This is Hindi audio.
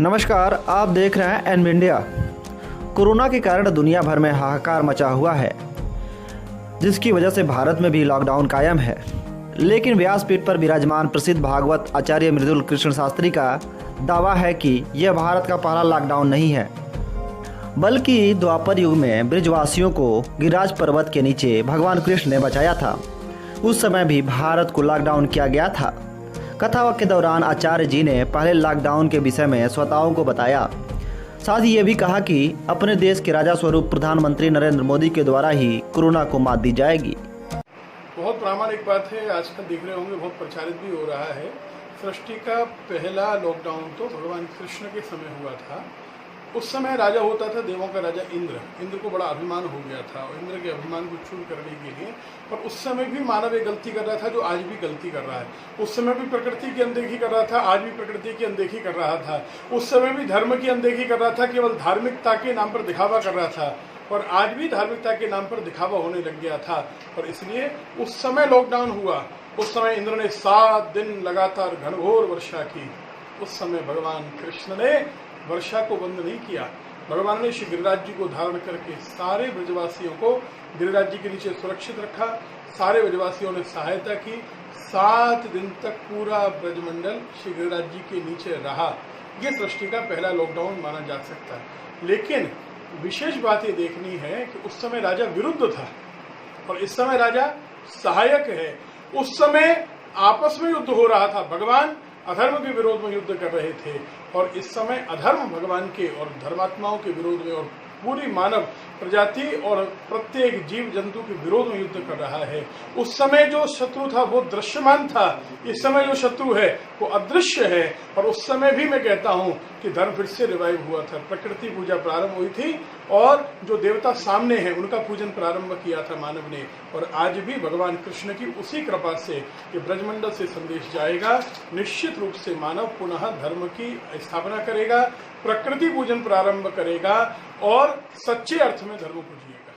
नमस्कार, आप देख रहे हैं एन इंडिया। कोरोना के कारण दुनिया भर में हाहाकार मचा हुआ है, जिसकी वजह से भारत में भी लॉकडाउन कायम है। लेकिन व्यासपीठ पर विराजमान प्रसिद्ध भागवत आचार्य मृदुल कृष्ण शास्त्री का दावा है कि यह भारत का पहला लॉकडाउन नहीं है, बल्कि द्वापर युग में ब्रजवासियों को गिरिराज पर्वत के नीचे भगवान कृष्ण ने बचाया था। उस समय भी भारत को लॉकडाउन किया गया था। कथा के दौरान आचार्य जी ने पहले लॉकडाउन के विषय में श्रोताओं को बताया। साथ ही ये भी कहा कि अपने देश के राजा स्वरूप प्रधानमंत्री नरेंद्र मोदी के द्वारा ही कोरोना को मात दी जाएगी। बहुत प्रामाणिक बात है, आजकल देख रहे होंगे बहुत प्रचारित भी हो रहा है। सृष्टि का पहला लॉकडाउन तो भगवान कृष्ण के समय हुआ था। उस समय राजा होता था देवों का राजा इंद्र को बड़ा अभिमान हो गया था, और इंद्र के अभिमान को चूर करने के लिए, और उस समय भी मानव एक गलती कर रहा था जो आज भी गलती कर रहा है। उस समय भी प्रकृति की अनदेखी कर रहा था, आज भी प्रकृति की अनदेखी कर रहा था। उस समय भी धर्म की अनदेखी कर रहा था, केवल धार्मिकता के नाम पर दिखावा कर रहा था, और आज भी धार्मिकता के नाम पर दिखावा होने लग गया था। और इसलिए उस समय लॉकडाउन हुआ। उस समय इंद्र ने 7 दिन लगातार घनघोर वर्षा की। उस समय भगवान कृष्ण ने वर्षा को बंद नहीं किया। भगवान ने श्री गिरिराज जी को धारण करके सारे ब्रजवासियों को गिरिराज जी के नीचे सुरक्षित रखा। सारे ब्रजवासियों ने सहायता की। 7 दिन तक पूरा ब्रजमंडल श्री गिरिराज जी के नीचे रहा। ये सृष्टि का पहला लॉकडाउन माना जा सकता है। लेकिन विशेष बात ये देखनी है कि उस समय राजा विरुद्ध था और इस समय राजा सहायक है। उस समय आपस में युद्ध हो रहा था, भगवान अधर्म के विरोध में युद्ध कर रहे थे, और इस समय अधर्म भगवान के और धर्मात्माओं के विरोध में और पूरी मानव प्रजाति और प्रत्येक जीव जंतु के विरोध में युद्ध कर रहा है। उस समय जो शत्रु था वो दृश्यमान था, इस समय जो शत्रु है वो अदृश्य है। और उस समय भी मैं कहता हूँ कि धर्म फिर से रिवाइव हुआ था, प्रकृति पूजा प्रारंभ हुई थी, और जो देवता सामने हैं उनका पूजन प्रारंभ किया था मानव ने। और आज भी भगवान कृष्ण की उसी कृपा से कि ब्रजमंडल से संदेश जाएगा, निश्चित रूप से मानव पुनः धर्म की स्थापना करेगा, प्रकृति पूजन प्रारंभ करेगा और सच्चे अर्थ में धर्म को जिएगा।